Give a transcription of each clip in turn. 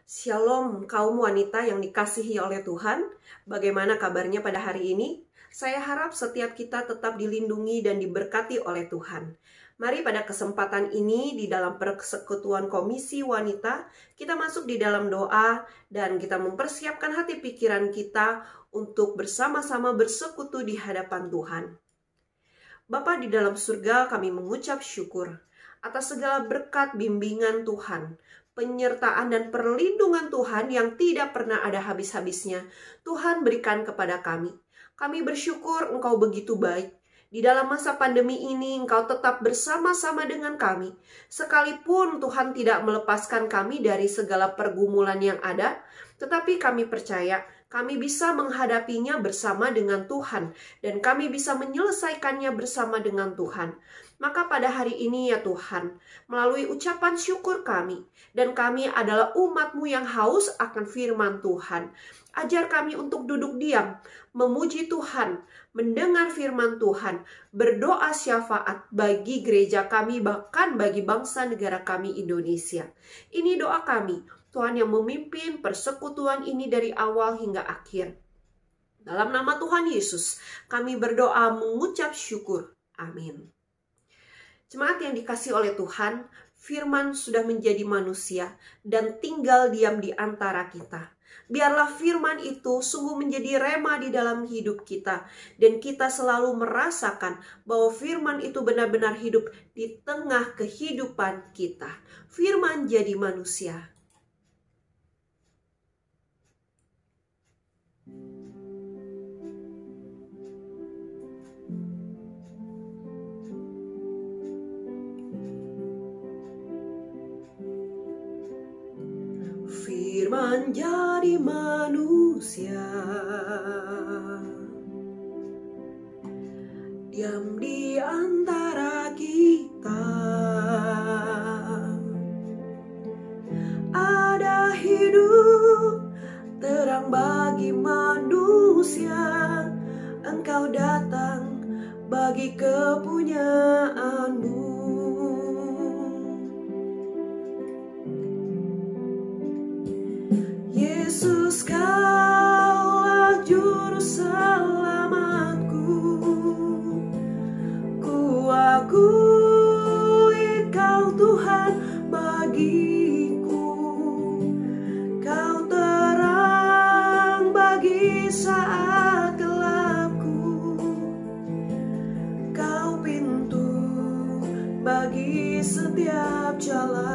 Shalom kaum wanita yang dikasihi oleh Tuhan. Bagaimana kabarnya pada hari ini? Saya harap setiap kita tetap dilindungi dan diberkati oleh Tuhan. Mari pada kesempatan ini di dalam persekutuan Komisi Wanita, kita masuk di dalam doa dan kita mempersiapkan hati pikiran kita untuk bersama-sama bersekutu di hadapan Tuhan. Bapa di dalam surga, kami mengucap syukur atas segala berkat bimbingan Tuhan, penyertaan dan perlindungan Tuhan yang tidak pernah ada habis-habisnya. Tuhan berikan kepada kami. Kami bersyukur Engkau begitu baik. Di dalam masa pandemi ini Engkau tetap bersama-sama dengan kami. Sekalipun Tuhan tidak melepaskan kami dari segala pergumulan yang ada, tetapi kami percaya kami bisa menghadapinya bersama dengan Tuhan, dan kami bisa menyelesaikannya bersama dengan Tuhan. Maka pada hari ini ya Tuhan, melalui ucapan syukur kami, dan kami adalah umat-Mu yang haus akan firman Tuhan. Ajar kami untuk duduk diam, memuji Tuhan, mendengar firman Tuhan, berdoa syafaat bagi gereja kami, bahkan bagi bangsa negara kami Indonesia. Ini doa kami, Tuhan yang memimpin persekutuan ini dari awal hingga akhir. Dalam nama Tuhan Yesus, kami berdoa mengucap syukur. Amin. Jemaat yang dikasihi oleh Tuhan, firman sudah menjadi manusia dan tinggal diam di antara kita. Biarlah firman itu sungguh menjadi rema di dalam hidup kita, dan kita selalu merasakan bahwa firman itu benar-benar hidup di tengah kehidupan kita. Firman jadi manusia. Firman jadi manusia, diam di antara kita. Ada hidup terang bagi manusia, Engkau datang bagi kepunyaanmu. Yesus, Kaulah juru selamatku. Ku akui Kau Tuhan bagiku. Kau terang bagi saat gelapku. Kau pintu bagi setiap jalan.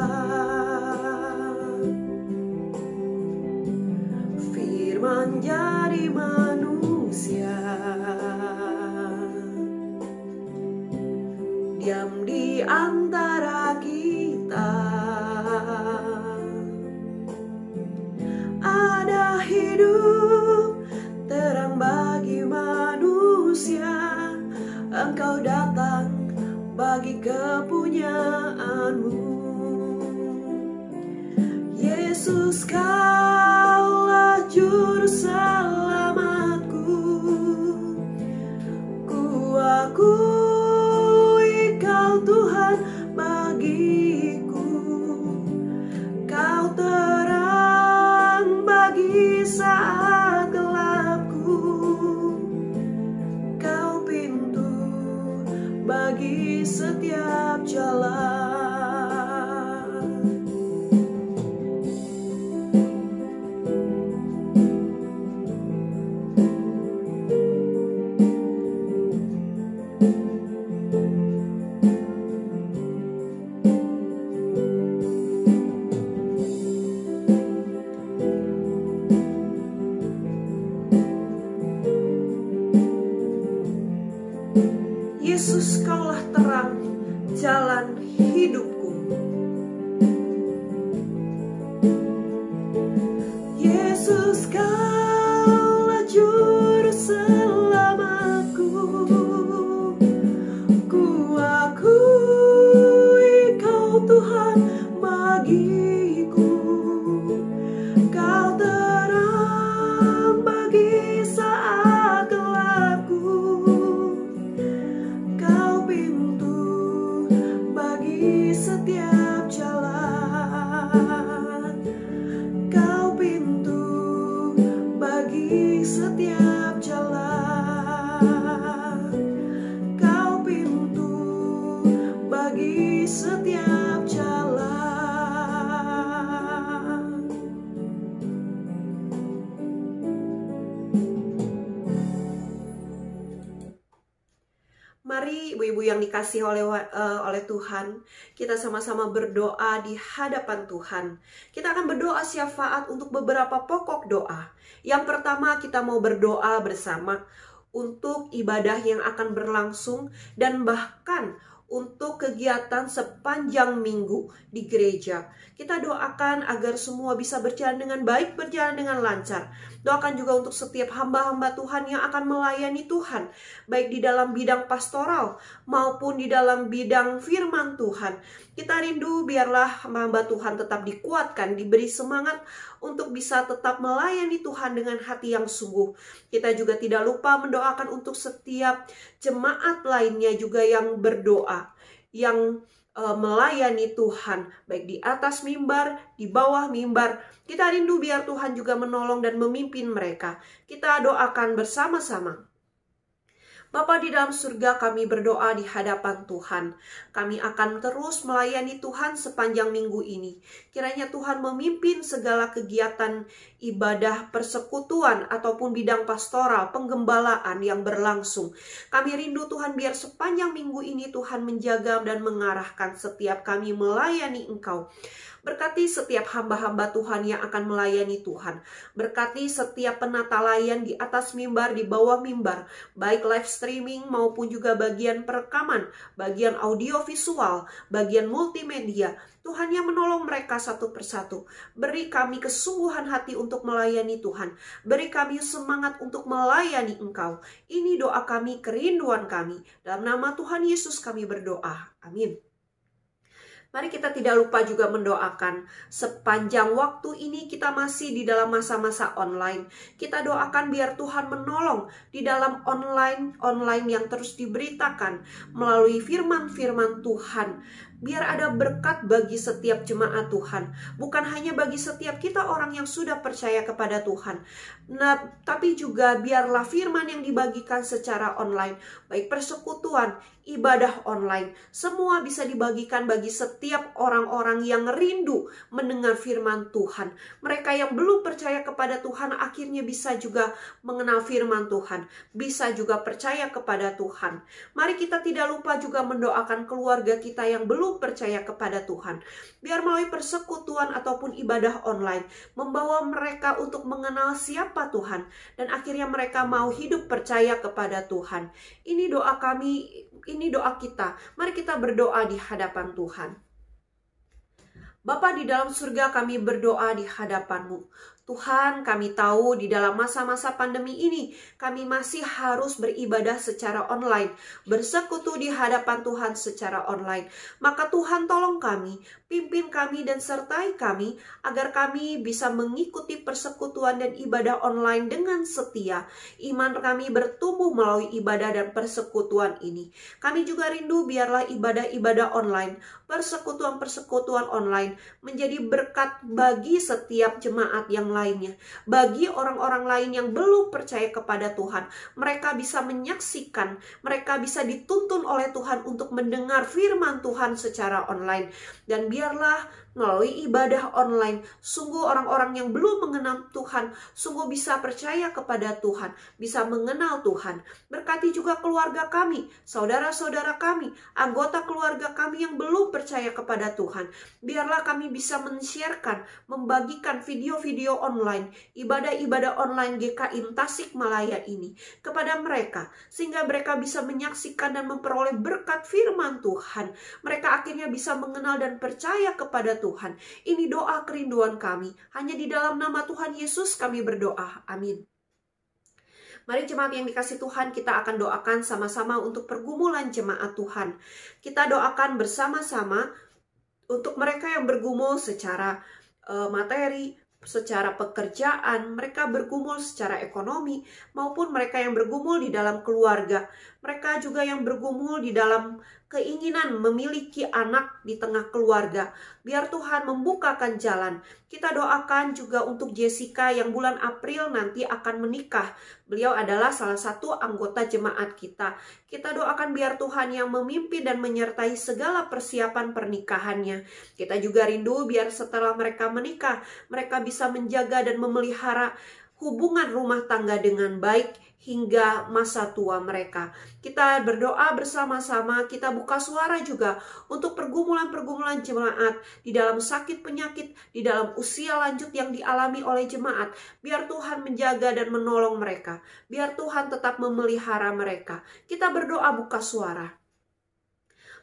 Firman jadi manusia, diam di antara kita. Ada hidup terang bagi manusia, Engkau datang bagi kepunyaanmu. Yesus, Kaulah juru selamatku. Ku akui Kau Tuhan bagiku. Kau terang bagi saat gelapku. Kau pintu bagi setiap jalan. Yesus, Kaulah terang, jalan, hidup setiap jalan, Kau pintu bagi setiap jalan. Mari ibu-ibu yang dikasihi oleh Tuhan, kita sama-sama berdoa di hadapan Tuhan. Kita akan berdoa syafaat untuk beberapa pokok doa. Yang pertama, kita mau berdoa bersama untuk ibadah yang akan berlangsung dan bahkan untuk kegiatan sepanjang minggu di gereja. Kita doakan agar semua bisa berjalan dengan baik, berjalan dengan lancar. Doakan juga untuk setiap hamba-hamba Tuhan yang akan melayani Tuhan, baik di dalam bidang pastoral maupun di dalam bidang firman Tuhan. Kita rindu biarlah hamba-hamba Tuhan tetap dikuatkan, diberi semangat untuk bisa tetap melayani Tuhan dengan hati yang sungguh. Kita juga tidak lupa mendoakan untuk setiap jemaat lainnya juga yang berdoa, yang melayani Tuhan, baik di atas mimbar, di bawah mimbar. Kita rindu biar Tuhan juga menolong dan memimpin mereka. Kita doakan bersama-sama. Bapa di dalam surga, kami berdoa di hadapan Tuhan. Kami akan terus melayani Tuhan sepanjang minggu ini. Kiranya Tuhan memimpin segala kegiatan ibadah persekutuan ataupun bidang pastoral, penggembalaan yang berlangsung. Kami rindu Tuhan biar sepanjang minggu ini Tuhan menjaga dan mengarahkan setiap kami melayani Engkau. Berkati setiap hamba-hamba Tuhan yang akan melayani Tuhan. Berkati setiap penata layan di atas mimbar, di bawah mimbar, baik live streaming maupun juga bagian perekaman, bagian audio visual, bagian multimedia. Tuhan yang menolong mereka satu persatu. Beri kami kesungguhan hati untuk melayani Tuhan. Beri kami semangat untuk melayani Engkau. Ini doa kami, kerinduan kami. Dalam nama Tuhan Yesus kami berdoa. Amin. Mari kita tidak lupa juga mendoakan sepanjang waktu ini kita masih di dalam masa-masa online. Kita doakan biar Tuhan menolong di dalam online yang terus diberitakan melalui firman-firman Tuhan. Biar ada berkat bagi setiap jemaat Tuhan. Bukan hanya bagi setiap kita orang yang sudah percaya kepada Tuhan. Nah, tapi juga biarlah firman yang dibagikan secara online, baik persekutuan, ibadah online, semua bisa dibagikan bagi setiap orang-orang yang rindu mendengar firman Tuhan. Mereka yang belum percaya kepada Tuhan akhirnya bisa juga mengenal firman Tuhan, bisa juga percaya kepada Tuhan. Mari kita tidak lupa juga mendoakan keluarga kita yang belum percaya kepada Tuhan. Biar melalui persekutuan ataupun ibadah online membawa mereka untuk mengenal siapa Tuhan dan akhirnya mereka mau hidup percaya kepada Tuhan. Ini doa kami, ini doa kita. Mari kita berdoa di hadapan Tuhan. Bapa di dalam surga, kami berdoa di hadapan-Mu. Tuhan, kami tahu di dalam masa-masa pandemi ini, kami masih harus beribadah secara online, bersekutu di hadapan Tuhan secara online. Maka Tuhan tolong kami, pimpin kami dan sertai kami, agar kami bisa mengikuti persekutuan dan ibadah online dengan setia. Iman kami bertumbuh melalui ibadah dan persekutuan ini. Kami juga rindu biarlah ibadah-ibadah online, persekutuan-persekutuan online menjadi berkat bagi setiap jemaat yang lainnya. Bagi orang-orang lain yang belum percaya kepada Tuhan, mereka bisa menyaksikan, mereka bisa dituntun oleh Tuhan untuk mendengar firman Tuhan secara online. Dan biarlah melalui ibadah online, sungguh orang-orang yang belum mengenal Tuhan, sungguh bisa percaya kepada Tuhan, bisa mengenal Tuhan. Berkati juga keluarga kami, saudara-saudara kami, anggota keluarga kami yang belum percaya kepada Tuhan. Biarlah kami bisa men-sharekan, membagikan video-video online, ibadah-ibadah online GKI Tasikmalaya ini kepada mereka, sehingga mereka bisa menyaksikan dan memperoleh berkat firman Tuhan. Mereka akhirnya bisa mengenal dan percaya kepada Tuhan. Ini doa kerinduan kami. Hanya di dalam nama Tuhan Yesus kami berdoa. Amin. Mari jemaat yang dikasih Tuhan, kita akan doakan sama-sama untuk pergumulan jemaat Tuhan. Kita doakan bersama-sama untuk mereka yang bergumul secara materi, secara pekerjaan, mereka bergumul secara ekonomi, maupun mereka yang bergumul di dalam keluarga. Mereka juga yang bergumul di dalam keinginan memiliki anak di tengah keluarga. Biar Tuhan membukakan jalan. Kita doakan juga untuk Jessica yang bulan April nanti akan menikah. Beliau adalah salah satu anggota jemaat kita. Kita doakan biar Tuhan yang memimpin dan menyertai segala persiapan pernikahannya. Kita juga rindu biar setelah mereka menikah, mereka bisa menjaga dan memelihara hubungan rumah tangga dengan baik hingga masa tua mereka. Kita berdoa bersama-sama, kita buka suara juga untuk pergumulan-pergumulan jemaat di dalam sakit penyakit, di dalam usia lanjut yang dialami oleh jemaat. Biar Tuhan menjaga dan menolong mereka. Biar Tuhan tetap memelihara mereka. Kita berdoa buka suara.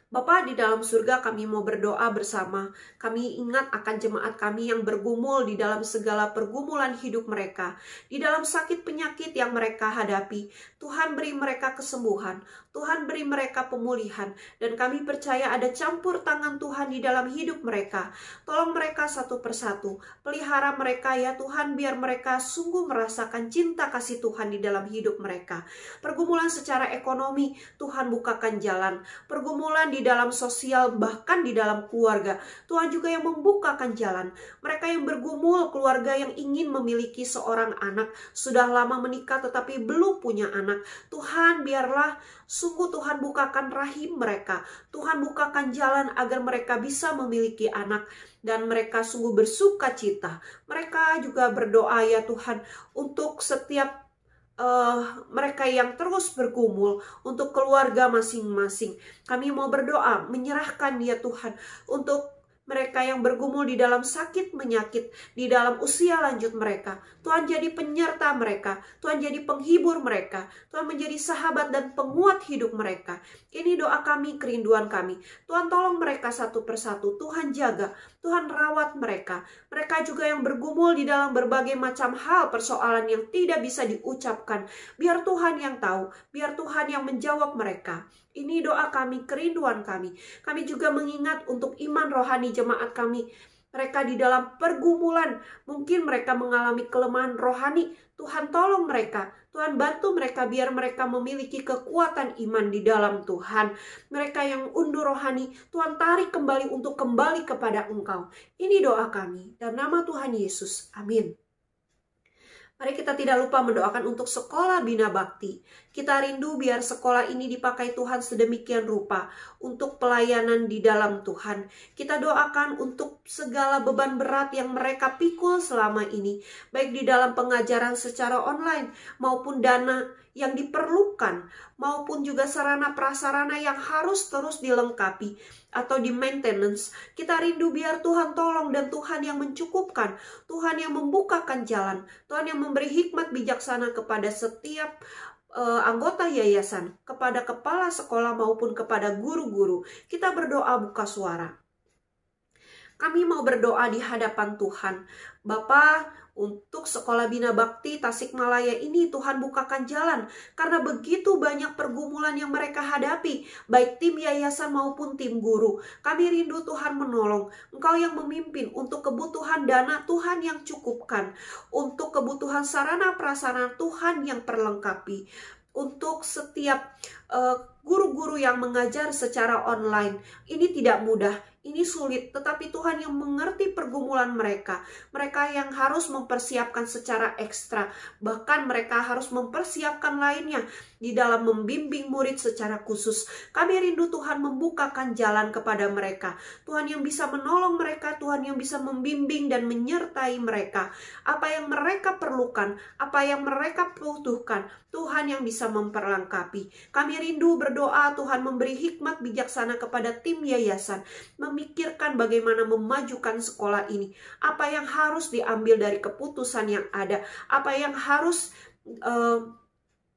Bapa di dalam surga, kami mau berdoa bersama. Kami ingat akan jemaat kami yang bergumul di dalam segala pergumulan hidup mereka. Di dalam sakit penyakit yang mereka hadapi. Tuhan beri mereka kesembuhan. Tuhan beri mereka pemulihan. Dan kami percaya ada campur tangan Tuhan di dalam hidup mereka. Tolong mereka satu persatu. Pelihara mereka ya Tuhan, biar mereka sungguh merasakan cinta kasih Tuhan di dalam hidup mereka. Pergumulan secara ekonomi, Tuhan bukakan jalan. Pergumulan di dalam sosial, bahkan di dalam keluarga, Tuhan juga yang membukakan jalan. Mereka yang bergumul, keluarga yang ingin memiliki seorang anak, sudah lama menikah tetapi belum punya anak, Tuhan biarlah sungguh Tuhan bukakan rahim mereka. Tuhan bukakan jalan agar mereka bisa memiliki anak dan mereka sungguh bersuka cita. Mereka juga berdoa ya Tuhan untuk setiap mereka yang terus bergumul, untuk keluarga masing-masing. Kami mau berdoa, menyerahkan ya Tuhan untuk mereka yang bergumul di dalam sakit menyakit, di dalam usia lanjut mereka. Tuhan jadi penyerta mereka, Tuhan jadi penghibur mereka, Tuhan menjadi sahabat dan penguat hidup mereka. Ini doa kami, kerinduan kami. Tuhan tolong mereka satu persatu, Tuhan jaga, Tuhan rawat mereka. Mereka juga yang bergumul di dalam berbagai macam hal, persoalan yang tidak bisa diucapkan. Biar Tuhan yang tahu, biar Tuhan yang menjawab mereka. Ini doa kami, kerinduan kami. Kami juga mengingat untuk iman rohani jemaat kami. Mereka di dalam pergumulan, mungkin mereka mengalami kelemahan rohani. Tuhan tolong mereka, Tuhan bantu mereka biar mereka memiliki kekuatan iman di dalam Tuhan. Mereka yang undur rohani, Tuhan tarik kembali untuk kembali kepada Engkau. Ini doa kami, dalam nama Tuhan Yesus. Amin. Mari kita tidak lupa mendoakan untuk sekolah Bina Bakti. Kita rindu biar sekolah ini dipakai Tuhan sedemikian rupa untuk pelayanan di dalam Tuhan. Kita doakan untuk segala beban berat yang mereka pikul selama ini, baik di dalam pengajaran secara online maupun dana yang diperlukan, maupun juga sarana prasarana yang harus terus dilengkapi atau di maintenance. Kita rindu biar Tuhan tolong dan Tuhan yang mencukupkan, Tuhan yang membukakan jalan, Tuhan yang memberi hikmat bijaksana kepada setiap anggota yayasan, kepada kepala sekolah maupun kepada guru-guru. Kita berdoa buka suara. Kami mau berdoa di hadapan Tuhan. Bapa, untuk sekolah Bina Bakti Tasikmalaya ini Tuhan bukakan jalan. Karena begitu banyak pergumulan yang mereka hadapi, baik tim yayasan maupun tim guru. Kami rindu Tuhan menolong. Engkau yang memimpin, untuk kebutuhan dana Tuhan yang cukupkan. Untuk kebutuhan sarana prasarana Tuhan yang perlengkapi. Untuk setiap guru-guru yang mengajar secara online, ini tidak mudah. Ini sulit, tetapi Tuhan yang mengerti pergumulan mereka. Mereka yang harus mempersiapkan secara ekstra. Bahkan mereka harus mempersiapkan lainnya di dalam membimbing murid secara khusus. Kami rindu Tuhan membukakan jalan kepada mereka. Tuhan yang bisa menolong mereka, Tuhan yang bisa membimbing dan menyertai mereka. Apa yang mereka perlukan, apa yang mereka butuhkan, Tuhan yang bisa memperlengkapi. Kami rindu berdoa Tuhan memberi hikmat bijaksana kepada tim yayasan, memikirkan bagaimana memajukan sekolah ini. Apa yang harus diambil dari keputusan yang ada, apa yang harus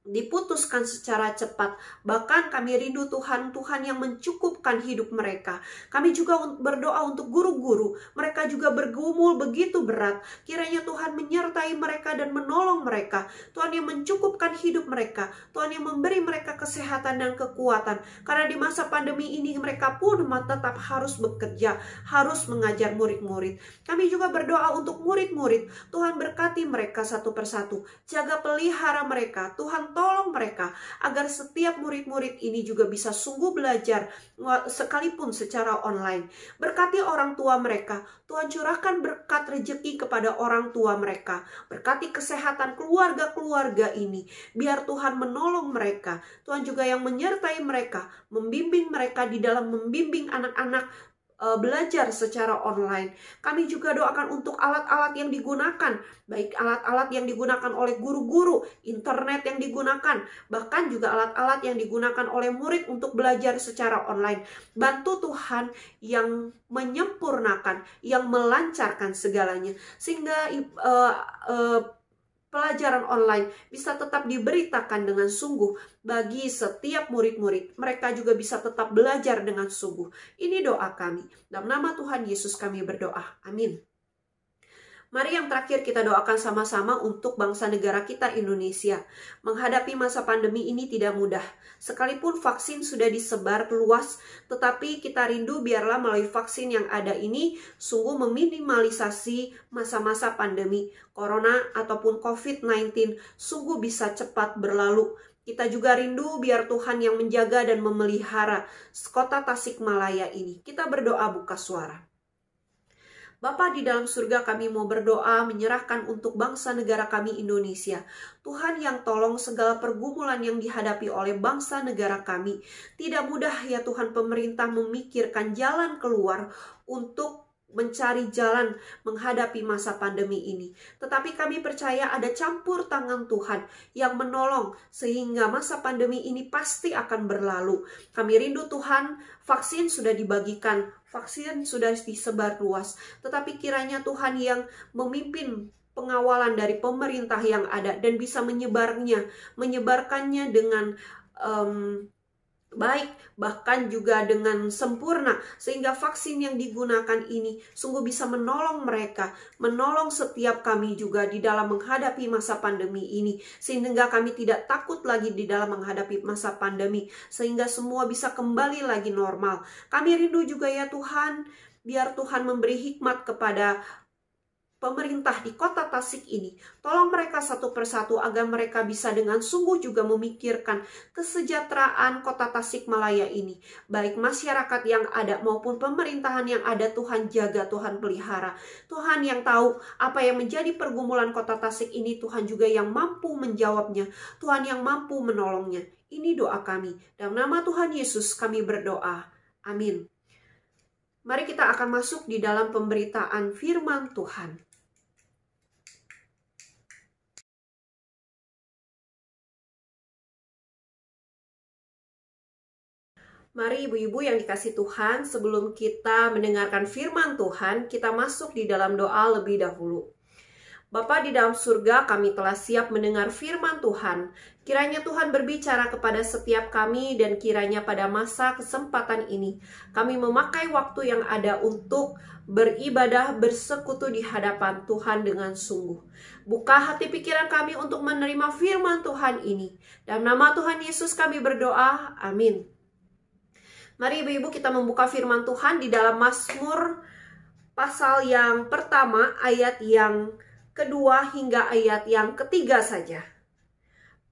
diputuskan secara cepat. Bahkan kami rindu Tuhan yang mencukupkan hidup mereka. Kami juga berdoa untuk guru-guru. Mereka juga bergumul begitu berat. Kiranya Tuhan menyertai mereka dan menolong mereka. Tuhan yang mencukupkan hidup mereka. Tuhan yang memberi mereka kesehatan dan kekuatan. Karena di masa pandemi ini mereka pun tetap harus bekerja, harus mengajar murid-murid. Kami juga berdoa untuk murid-murid. Tuhan berkati mereka satu persatu. Jaga pelihara mereka. Tuhan Tuhan tolong mereka agar setiap murid-murid ini juga bisa sungguh belajar sekalipun secara online. Berkati orang tua mereka, Tuhan curahkan berkat rezeki kepada orang tua mereka. Berkati kesehatan keluarga-keluarga ini, biar Tuhan menolong mereka. Tuhan juga yang menyertai mereka, membimbing mereka di dalam membimbing anak-anak belajar secara online. Kami juga doakan untuk alat-alat yang digunakan, baik alat-alat yang digunakan oleh guru-guru, internet yang digunakan, bahkan juga alat-alat yang digunakan oleh murid untuk belajar secara online. Bantu Tuhan yang menyempurnakan, yang melancarkan segalanya, sehingga pelajaran online bisa tetap diberitakan dengan sungguh bagi setiap murid-murid. Mereka juga bisa tetap belajar dengan sungguh. Ini doa kami. Dalam nama Tuhan Yesus kami berdoa. Amin. Mari yang terakhir kita doakan sama-sama untuk bangsa negara kita Indonesia. Menghadapi masa pandemi ini tidak mudah. Sekalipun vaksin sudah disebar luas, tetapi kita rindu biarlah melalui vaksin yang ada ini sungguh meminimalisasi masa-masa pandemi Corona ataupun COVID-19 sungguh bisa cepat berlalu. Kita juga rindu biar Tuhan yang menjaga dan memelihara kota Tasikmalaya ini. Kita berdoa buka suara. Bapa di dalam surga, kami mau berdoa menyerahkan untuk bangsa negara kami Indonesia. Tuhan yang tolong segala pergumulan yang dihadapi oleh bangsa negara kami. Tidak mudah ya Tuhan pemerintah memikirkan jalan keluar untuk mencari jalan menghadapi masa pandemi ini. Tetapi kami percaya ada campur tangan Tuhan yang menolong sehingga masa pandemi ini pasti akan berlalu. Kami rindu Tuhan, vaksin sudah dibagikan, vaksin sudah disebar luas. Tetapi kiranya Tuhan yang memimpin pengawalan dari pemerintah yang ada dan bisa menyebarkannya dengan baik, bahkan juga dengan sempurna, sehingga vaksin yang digunakan ini sungguh bisa menolong mereka, menolong setiap kami juga di dalam menghadapi masa pandemi ini, sehingga kami tidak takut lagi di dalam menghadapi masa pandemi, sehingga semua bisa kembali lagi normal. Kami rindu juga ya Tuhan, biar Tuhan memberi hikmat kepada pemerintah di kota Tasik ini. Tolong mereka satu persatu agar mereka bisa dengan sungguh juga memikirkan kesejahteraan kota Tasikmalaya ini. Baik masyarakat yang ada maupun pemerintahan yang ada, Tuhan jaga, Tuhan pelihara. Tuhan yang tahu apa yang menjadi pergumulan kota Tasik ini, Tuhan juga yang mampu menjawabnya. Tuhan yang mampu menolongnya. Ini doa kami. Dalam nama Tuhan Yesus kami berdoa. Amin. Mari kita akan masuk di dalam pemberitaan firman Tuhan. Mari ibu-ibu yang dikasih Tuhan, sebelum kita mendengarkan firman Tuhan, kita masuk di dalam doa lebih dahulu. Bapa di dalam surga, kami telah siap mendengar firman Tuhan. Kiranya Tuhan berbicara kepada setiap kami dan kiranya pada masa kesempatan ini, kami memakai waktu yang ada untuk beribadah, bersekutu di hadapan Tuhan dengan sungguh. Buka hati pikiran kami untuk menerima firman Tuhan ini. Dalam nama Tuhan Yesus kami berdoa, amin. Mari ibu-ibu kita membuka firman Tuhan di dalam Mazmur pasal yang pertama, ayat yang kedua hingga ayat yang ketiga saja.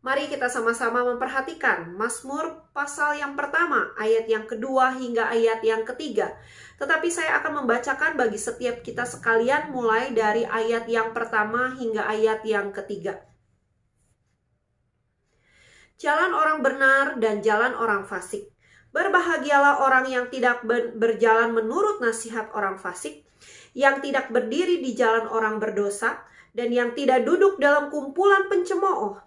Mari kita sama-sama memperhatikan Mazmur pasal yang pertama, ayat yang kedua hingga ayat yang ketiga. Tetapi saya akan membacakan bagi setiap kita sekalian mulai dari ayat yang pertama hingga ayat yang ketiga. Jalan orang benar dan jalan orang fasik. Berbahagialah orang yang tidak berjalan menurut nasihat orang fasik, yang tidak berdiri di jalan orang berdosa, dan yang tidak duduk dalam kumpulan pencemooh.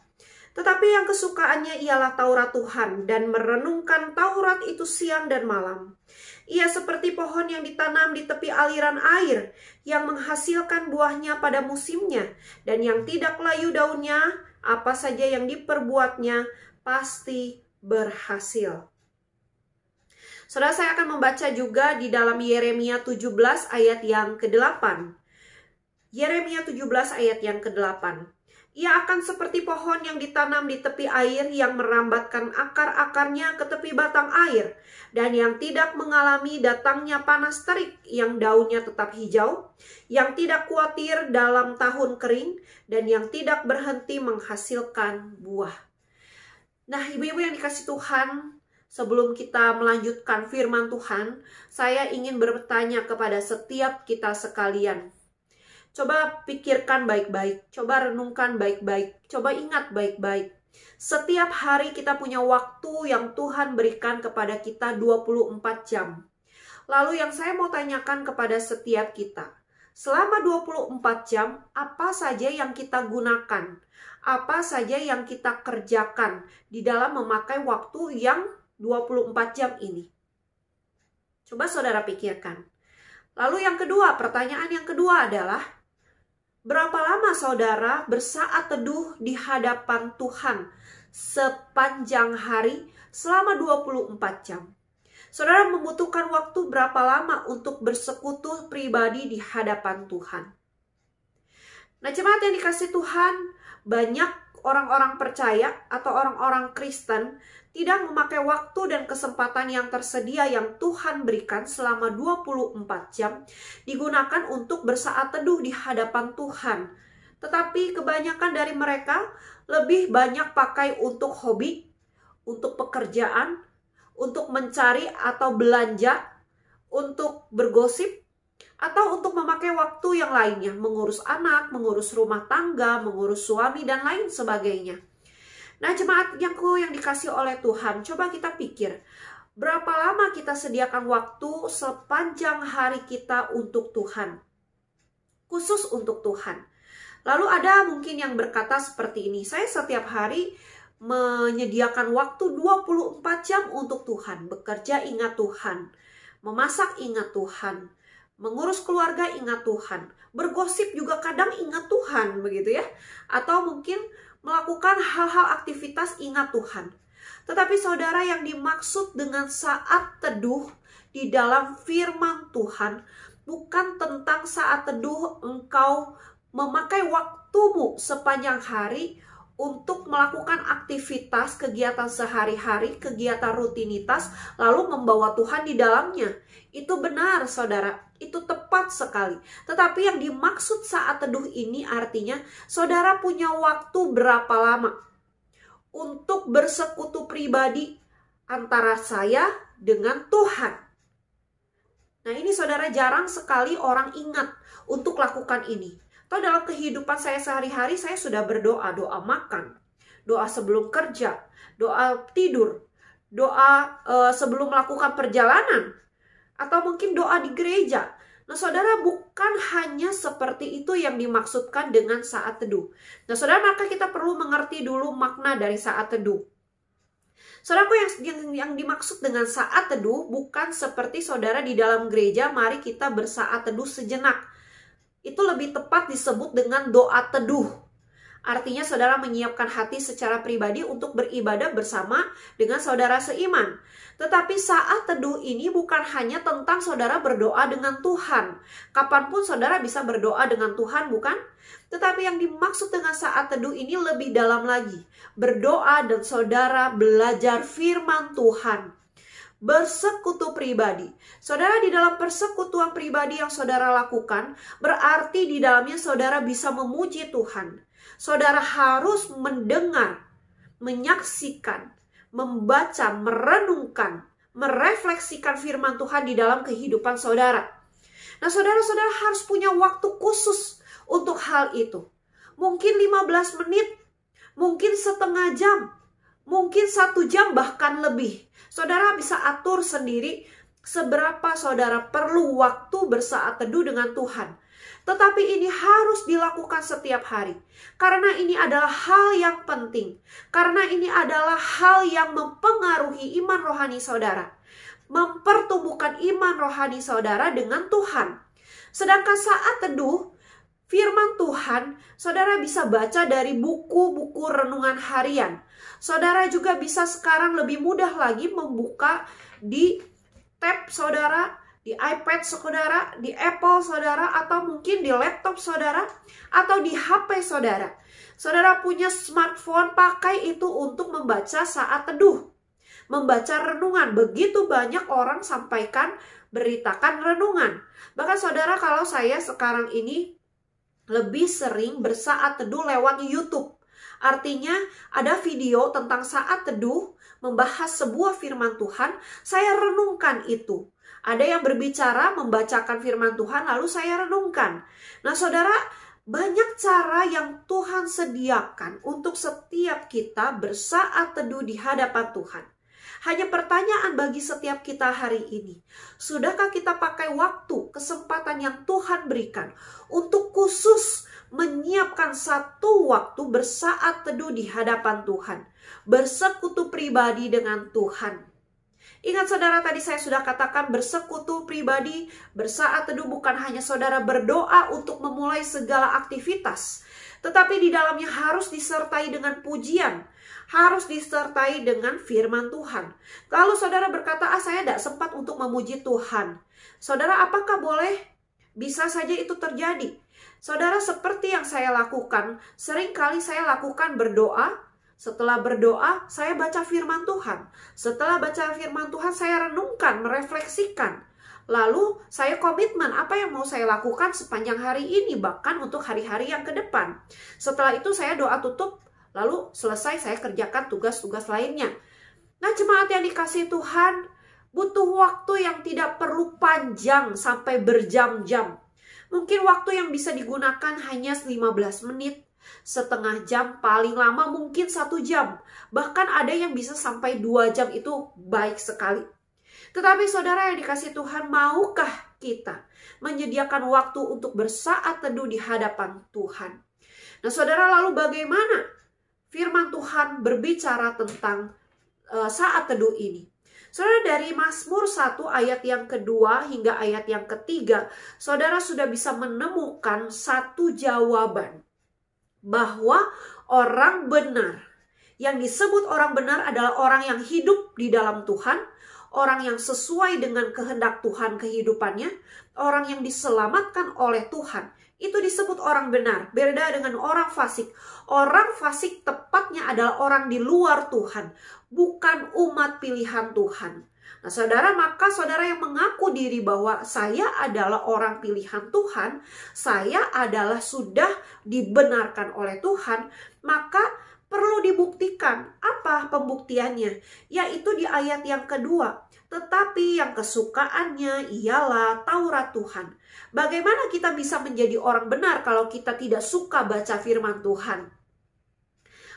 Tetapi yang kesukaannya ialah Taurat Tuhan, dan merenungkan Taurat itu siang dan malam. Ia seperti pohon yang ditanam di tepi aliran air, yang menghasilkan buahnya pada musimnya, dan yang tidak layu daunnya, apa saja yang diperbuatnya pasti berhasil. Saudara, saya akan membaca juga di dalam Yeremia 17 ayat yang ke-8. Yeremia 17 ayat yang ke-8. Ia akan seperti pohon yang ditanam di tepi air, yang merambatkan akar-akarnya ke tepi batang air, dan yang tidak mengalami datangnya panas terik, yang daunnya tetap hijau, yang tidak khawatir dalam tahun kering, dan yang tidak berhenti menghasilkan buah. Nah, ibu-ibu yang dikasih Tuhan, sebelum kita melanjutkan firman Tuhan, saya ingin bertanya kepada setiap kita sekalian. Coba pikirkan baik-baik, coba renungkan baik-baik, coba ingat baik-baik. Setiap hari kita punya waktu yang Tuhan berikan kepada kita 24 jam. Lalu yang saya mau tanyakan kepada setiap kita, selama 24 jam, apa saja yang kita gunakan? Apa saja yang kita kerjakan di dalam memakai waktu yang 24 jam ini? Coba saudara pikirkan. Lalu yang kedua, pertanyaan yang kedua adalah, berapa lama saudara bersaat teduh di hadapan Tuhan sepanjang hari selama 24 jam? Saudara membutuhkan waktu berapa lama untuk bersekutu pribadi di hadapan Tuhan? Nah, jemaat yang dikasih Tuhan, banyak orang-orang percaya atau orang-orang Kristen tidak memakai waktu dan kesempatan yang tersedia yang Tuhan berikan selama 24 jam digunakan untuk bersaat teduh di hadapan Tuhan. Tetapi kebanyakan dari mereka lebih banyak pakai untuk hobi, untuk pekerjaan, untuk mencari atau belanja, untuk bergosip, atau untuk memakai waktu yang lainnya, mengurus anak, mengurus rumah tangga, mengurus suami, dan lain sebagainya. Nah, jemaat yang dikasih oleh Tuhan, coba kita pikir, berapa lama kita sediakan waktu sepanjang hari kita untuk Tuhan, khusus untuk Tuhan. Lalu ada mungkin yang berkata seperti ini, saya setiap hari menyediakan waktu 24 jam untuk Tuhan, bekerja ingat Tuhan, memasak ingat Tuhan, mengurus keluarga ingat Tuhan, bergosip juga kadang ingat Tuhan, begitu ya. Atau mungkin melakukan hal-hal aktivitas ingat Tuhan. Tetapi saudara, yang dimaksud dengan saat teduh di dalam firman Tuhan bukan tentang saat teduh engkau memakai waktumu sepanjang hari untuk melakukan aktivitas, kegiatan sehari-hari, kegiatan rutinitas, lalu membawa Tuhan di dalamnya. Itu benar saudara, itu tepat sekali. Tetapi yang dimaksud saat teduh ini artinya saudara punya waktu berapa lama untuk bersekutu pribadi antara saya dengan Tuhan. Nah, ini saudara, jarang sekali orang ingat untuk lakukan ini. Atau dalam kehidupan saya sehari-hari, saya sudah berdoa, doa makan, doa sebelum kerja, doa tidur, doa sebelum melakukan perjalanan, atau mungkin doa di gereja. Nah, saudara, bukan hanya seperti itu yang dimaksudkan dengan saat teduh. Nah, saudara, maka kita perlu mengerti dulu makna dari saat teduh. Saudaraku, yang dimaksud dengan saat teduh bukan seperti saudara di dalam gereja, mari kita bersaat teduh sejenak. Itu lebih tepat disebut dengan doa teduh. Artinya saudara menyiapkan hati secara pribadi untuk beribadah bersama dengan saudara seiman. Tetapi saat teduh ini bukan hanya tentang saudara berdoa dengan Tuhan. Kapanpun saudara bisa berdoa dengan Tuhan, bukan? Tetapi yang dimaksud dengan saat teduh ini lebih dalam lagi. Berdoa dan saudara belajar firman Tuhan. Bersekutu pribadi. Saudara, di dalam persekutuan pribadi yang saudara lakukan, berarti di dalamnya saudara bisa memuji Tuhan. Saudara harus mendengar, menyaksikan, membaca, merenungkan, merefleksikan firman Tuhan di dalam kehidupan saudara. Nah, saudara-saudara harus punya waktu khusus untuk hal itu. Mungkin 15 menit, mungkin setengah jam, mungkin 1 jam bahkan lebih. Saudara bisa atur sendiri seberapa saudara perlu waktu bersaat teduh dengan Tuhan. Tetapi ini harus dilakukan setiap hari. Karena ini adalah hal yang penting. Karena ini adalah hal yang mempengaruhi iman rohani saudara. Mempertumbuhkan iman rohani saudara dengan Tuhan. Sedangkan saat teduh, firman Tuhan, saudara bisa baca dari buku-buku renungan harian. Saudara juga bisa sekarang lebih mudah lagi membuka di tab saudara, di iPad saudara, di Apple saudara, atau mungkin di laptop saudara, atau di HP saudara. Saudara punya smartphone, pakai itu untuk membaca saat teduh, membaca renungan. Begitu banyak orang sampaikan, beritakan renungan. Bahkan saudara, kalau saya sekarang ini lebih sering bersaat teduh lewat YouTube Artinya ada video tentang saat teduh membahas sebuah firman Tuhan, saya renungkan itu. Ada yang berbicara membacakan firman Tuhan lalu saya renungkan. Nah saudara, banyak cara yang Tuhan sediakan untuk setiap kita bersaat teduh di hadapan Tuhan. Hanya pertanyaan bagi setiap kita hari ini, sudahkah kita pakai waktu, kesempatan yang Tuhan berikan untuk khusus menyiapkan satu waktu bersaat teduh di hadapan Tuhan, bersekutu pribadi dengan Tuhan. Ingat saudara, tadi saya sudah katakan bersekutu pribadi, bersaat teduh bukan hanya saudara berdoa untuk memulai segala aktivitas, tetapi di dalamnya harus disertai dengan pujian, harus disertai dengan firman Tuhan. Kalau saudara berkata, saya tidak sempat untuk memuji Tuhan. Saudara, apakah boleh? Bisa saja itu terjadi. Saudara, seperti yang saya lakukan, seringkali saya lakukan berdoa. Setelah berdoa, saya baca firman Tuhan. Setelah baca firman Tuhan, saya renungkan, merefleksikan. Lalu, saya komitmen apa yang mau saya lakukan sepanjang hari ini, bahkan untuk hari-hari yang ke depan. Setelah itu, saya doa tutup, lalu selesai saya kerjakan tugas-tugas lainnya. Nah, jemaat yang dikasihi Tuhan, butuh waktu yang tidak perlu panjang sampai berjam-jam. Mungkin waktu yang bisa digunakan hanya 15 menit, setengah jam, paling lama mungkin 1 jam. Bahkan ada yang bisa sampai 2 jam, itu baik sekali. Tetapi saudara yang dikasihi Tuhan, maukah kita menyediakan waktu untuk bersaat teduh di hadapan Tuhan? Nah saudara, lalu bagaimana firman Tuhan berbicara tentang saat teduh ini? Saudara, dari Mazmur 1 ayat yang kedua hingga ayat yang ketiga, saudara sudah bisa menemukan satu jawaban bahwa orang benar, yang disebut orang benar adalah orang yang hidup di dalam Tuhan, orang yang sesuai dengan kehendak Tuhan kehidupannya, orang yang diselamatkan oleh Tuhan. Itu disebut orang benar, beda dengan orang fasik. Orang fasik tepatnya adalah orang di luar Tuhan, bukan umat pilihan Tuhan. Nah saudara, maka saudara yang mengaku diri bahwa saya adalah orang pilihan Tuhan, saya adalah sudah dibenarkan oleh Tuhan, maka perlu dibuktikan. Apa pembuktiannya? Yaitu di ayat yang kedua. Tetapi yang kesukaannya ialah Taurat Tuhan. Bagaimana kita bisa menjadi orang benar kalau kita tidak suka baca firman Tuhan?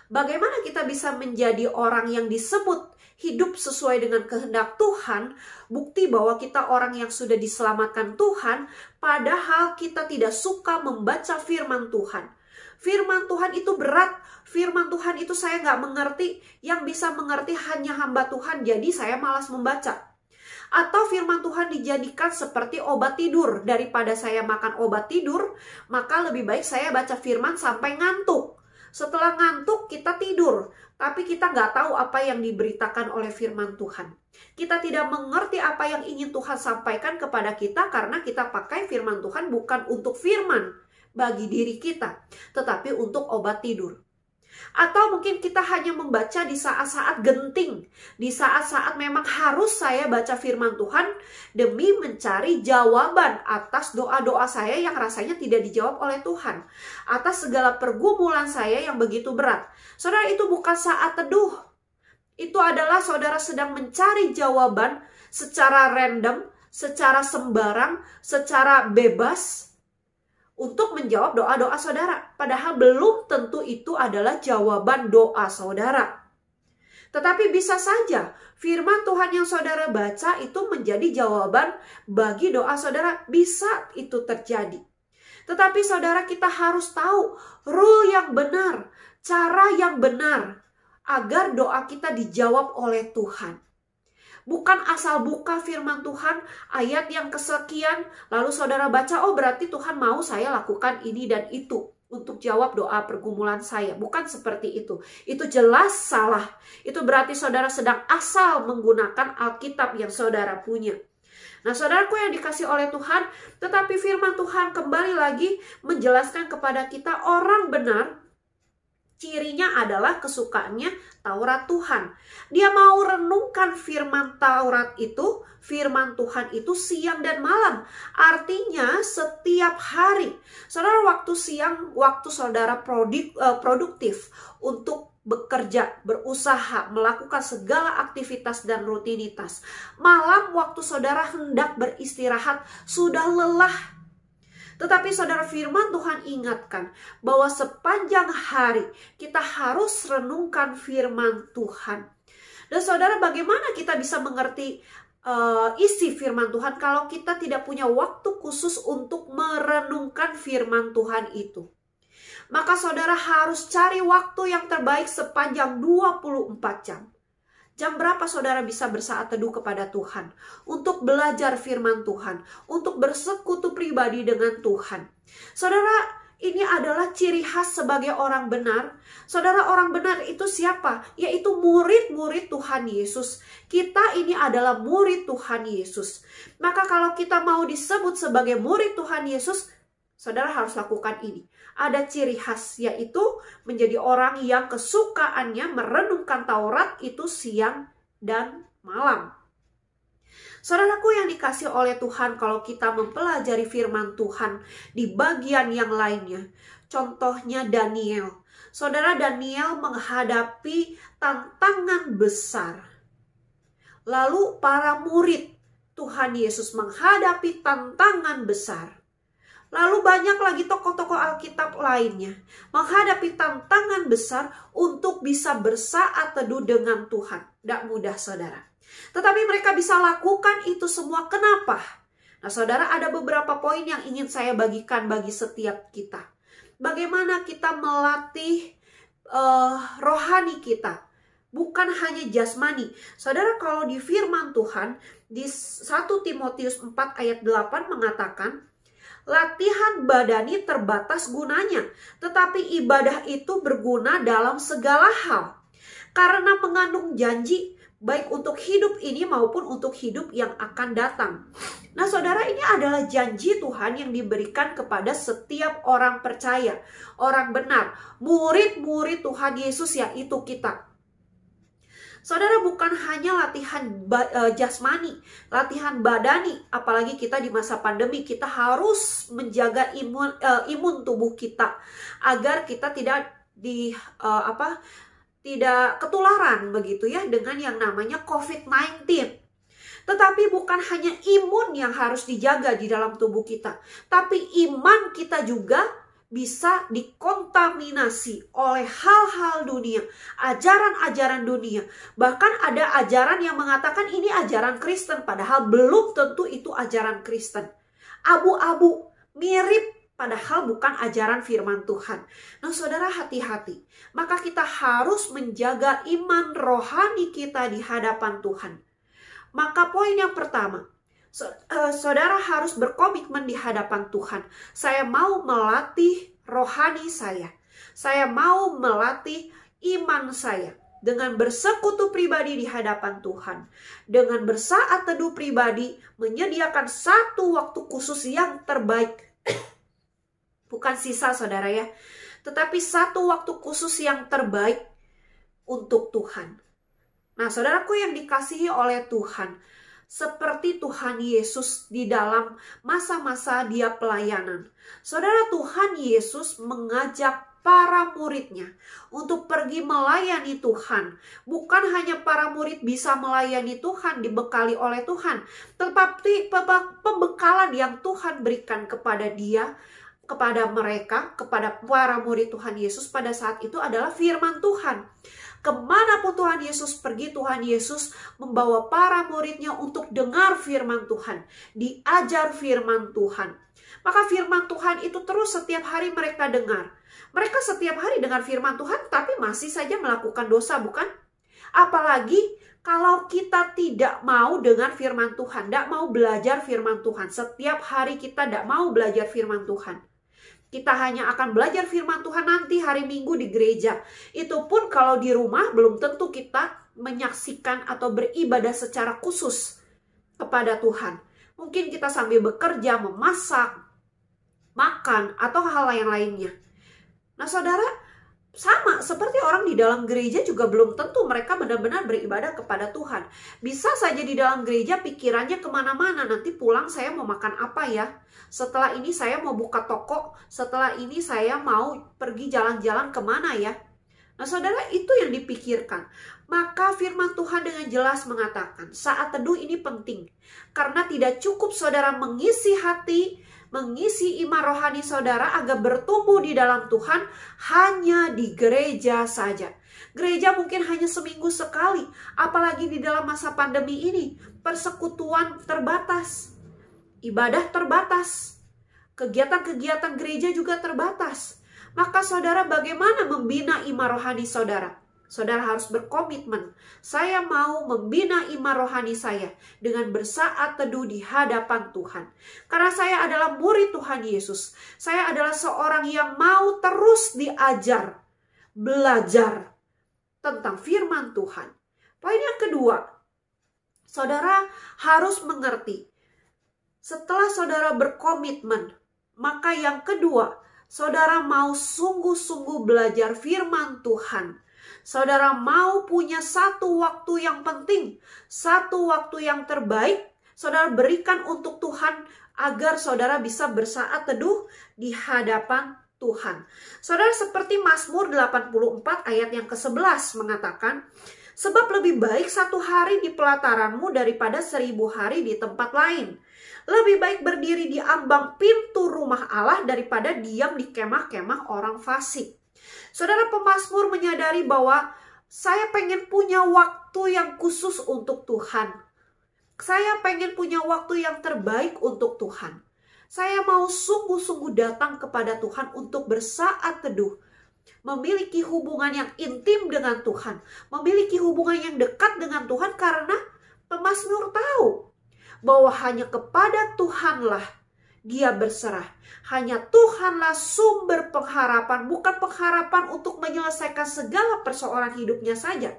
Bagaimana kita bisa menjadi orang yang disebut hidup sesuai dengan kehendak Tuhan, bukti bahwa kita orang yang sudah diselamatkan Tuhan, padahal kita tidak suka membaca firman Tuhan. Firman Tuhan itu berat, firman Tuhan itu saya nggak mengerti, yang bisa mengerti hanya hamba Tuhan, jadi saya malas membaca. Atau firman Tuhan dijadikan seperti obat tidur, daripada saya makan obat tidur, maka lebih baik saya baca firman sampai ngantuk. Setelah ngantuk kita tidur, tapi kita nggak tahu apa yang diberitakan oleh firman Tuhan. Kita tidak mengerti apa yang ingin Tuhan sampaikan kepada kita karena kita pakai firman Tuhan bukan untuk firman bagi diri kita, tetapi untuk obat tidur. Atau mungkin kita hanya membaca di saat-saat genting, di saat-saat memang harus saya baca firman Tuhan demi mencari jawaban atas doa-doa saya yang rasanya tidak dijawab oleh Tuhan, atas segala pergumulan saya yang begitu berat. Saudara, itu bukan saat teduh. Itu adalah saudara sedang mencari jawaban secara random, secara sembarang, secara bebas, untuk menjawab doa-doa saudara. Padahal belum tentu itu adalah jawaban doa saudara. Tetapi bisa saja firman Tuhan yang saudara baca itu menjadi jawaban bagi doa saudara. Bisa itu terjadi. Tetapi saudara, kita harus tahu rule yang benar, cara yang benar, agar doa kita dijawab oleh Tuhan. Bukan asal buka firman Tuhan, ayat yang kesekian, lalu saudara baca, oh berarti Tuhan mau saya lakukan ini dan itu untuk jawab doa pergumulan saya. Bukan seperti itu. Itu jelas salah. Itu berarti saudara sedang asal menggunakan Alkitab yang saudara punya. Nah saudaraku yang dikasih oleh Tuhan, tetapi firman Tuhan kembali lagi menjelaskan kepada kita orang benar Cirinya adalah kesukaannya Taurat Tuhan. Dia mau renungkan firman Taurat itu, firman Tuhan itu siang dan malam. Artinya setiap hari. Saudara, waktu siang, waktu saudara produktif untuk bekerja, berusaha, melakukan segala aktivitas dan rutinitas. Malam waktu saudara hendak beristirahat, sudah lelah. Tetapi saudara, firman Tuhan ingatkan bahwa sepanjang hari kita harus renungkan firman Tuhan. Dan saudara, bagaimana kita bisa mengerti isi firman Tuhan kalau kita tidak punya waktu khusus untuk merenungkan firman Tuhan itu? Maka saudara harus cari waktu yang terbaik sepanjang 24 jam. Jam berapa saudara bisa bersaat teduh kepada Tuhan? Untuk belajar firman Tuhan. Untuk bersekutu pribadi dengan Tuhan. Saudara, ini adalah ciri khas sebagai orang benar. Saudara, orang benar itu siapa? Yaitu murid-murid Tuhan Yesus. Kita ini adalah murid Tuhan Yesus. Maka kalau kita mau disebut sebagai murid Tuhan Yesus, saudara harus lakukan ini. Ada ciri khas, yaitu menjadi orang yang kesukaannya merenungkan Taurat itu siang dan malam. Saudaraku yang dikasih oleh Tuhan, kalau kita mempelajari firman Tuhan di bagian yang lainnya, contohnya Daniel. Saudara, Daniel menghadapi tantangan besar. Lalu para murid Tuhan Yesus menghadapi tantangan besar. Lalu banyak lagi tokoh-tokoh Alkitab lainnya menghadapi tantangan besar untuk bisa bersaat teduh dengan Tuhan. Tidak mudah saudara. Tetapi mereka bisa lakukan itu semua. Kenapa? Nah saudara, ada beberapa poin yang ingin saya bagikan bagi setiap kita. Bagaimana kita melatih rohani kita. Bukan hanya jasmani. Saudara, kalau di firman Tuhan di 1 Timotius 4 ayat 8 mengatakan, latihan badani terbatas gunanya, tetapi ibadah itu berguna dalam segala hal. Karena mengandung janji, baik untuk hidup ini maupun untuk hidup yang akan datang. Nah saudara, ini adalah janji Tuhan yang diberikan kepada setiap orang percaya, orang benar, murid-murid Tuhan Yesus, yaitu kita. Saudara, bukan hanya latihan jasmani, latihan badani, apalagi kita di masa pandemi, kita harus menjaga imun tubuh kita agar kita tidak tidak ketularan begitu ya dengan yang namanya COVID-19. Tetapi bukan hanya imun yang harus dijaga di dalam tubuh kita, tapi iman kita juga bisa dikontaminasi oleh hal-hal dunia, ajaran-ajaran dunia. Bahkan ada ajaran yang mengatakan ini ajaran Kristen, padahal belum tentu itu ajaran Kristen. Abu-abu, mirip, padahal bukan ajaran firman Tuhan. Nah saudara, hati-hati. Maka kita harus menjaga iman rohani kita di hadapan Tuhan. Maka poin yang pertama, saudara harus berkomitmen di hadapan Tuhan. Saya mau melatih rohani saya. Saya mau melatih iman saya dengan bersekutu pribadi di hadapan Tuhan. Dengan bersaat teduh pribadi, menyediakan satu waktu khusus yang terbaik. Bukan sisa saudara ya. Tetapi satu waktu khusus yang terbaik untuk Tuhan. Nah saudaraku yang dikasihi oleh Tuhan, seperti Tuhan Yesus di dalam masa-masa dia pelayanan. Saudara, Tuhan Yesus mengajak para muridnya untuk pergi melayani Tuhan. Bukan hanya para murid bisa melayani Tuhan, dibekali oleh Tuhan, tetapi pembekalan yang Tuhan berikan kepada dia, kepada mereka, kepada para murid Tuhan Yesus pada saat itu adalah firman Tuhan. Kemanapun Tuhan Yesus pergi, Tuhan Yesus membawa para muridnya untuk dengar firman Tuhan, diajar firman Tuhan. Maka firman Tuhan itu terus setiap hari mereka dengar. Mereka setiap hari dengar firman Tuhan, tapi masih saja melakukan dosa, bukan? Apalagi kalau kita tidak mau dengar firman Tuhan, tidak mau belajar firman Tuhan. Setiap hari kita tidak mau belajar firman Tuhan. Kita hanya akan belajar firman Tuhan nanti hari Minggu di gereja. Itu pun kalau di rumah belum tentu kita menyaksikan atau beribadah secara khusus kepada Tuhan. Mungkin kita sambil bekerja, memasak, makan, atau hal yang lainnya. Nah saudara, Sama seperti orang di dalam gereja juga belum tentu mereka benar-benar beribadah kepada Tuhan. Bisa saja di dalam gereja pikirannya kemana-mana. Nanti pulang saya mau makan apa ya? Setelah ini saya mau buka toko. Setelah ini saya mau pergi jalan-jalan kemana ya? Nah saudara, itu yang dipikirkan. Maka firman Tuhan dengan jelas mengatakan saat teduh ini penting. Karena tidak cukup saudara mengisi hati, mengisi iman rohani saudara agar bertumbuh di dalam Tuhan hanya di gereja saja. Gereja mungkin hanya seminggu sekali, apalagi di dalam masa pandemi ini. Persekutuan terbatas, ibadah terbatas, kegiatan-kegiatan gereja juga terbatas. Maka saudara, bagaimana membina iman rohani saudara? Saudara harus berkomitmen. Saya mau membina iman rohani saya dengan bersaat teduh di hadapan Tuhan. Karena saya adalah murid Tuhan Yesus. Saya adalah seorang yang mau terus diajar, belajar tentang firman Tuhan. Poin yang kedua, saudara harus mengerti. Setelah saudara berkomitmen, maka yang kedua, saudara mau sungguh-sungguh belajar firman Tuhan. Saudara mau punya satu waktu yang penting, satu waktu yang terbaik, saudara berikan untuk Tuhan agar saudara bisa bersaat teduh di hadapan Tuhan. Saudara, seperti Mazmur 84 ayat yang ke-11 mengatakan, sebab lebih baik 1 hari di pelataranmu daripada 1000 hari di tempat lain. Lebih baik berdiri di ambang pintu rumah Allah daripada diam di kemah-kemah orang fasik. Saudara, pemazmur menyadari bahwa saya pengen punya waktu yang khusus untuk Tuhan. Saya pengen punya waktu yang terbaik untuk Tuhan. Saya mau sungguh-sungguh datang kepada Tuhan untuk bersaat teduh. Memiliki hubungan yang intim dengan Tuhan. Memiliki hubungan yang dekat dengan Tuhan karena pemazmur tahu bahwa hanya kepada Tuhanlah dia berserah. Hanya Tuhanlah sumber pengharapan, bukan pengharapan untuk menyelesaikan segala persoalan hidupnya saja.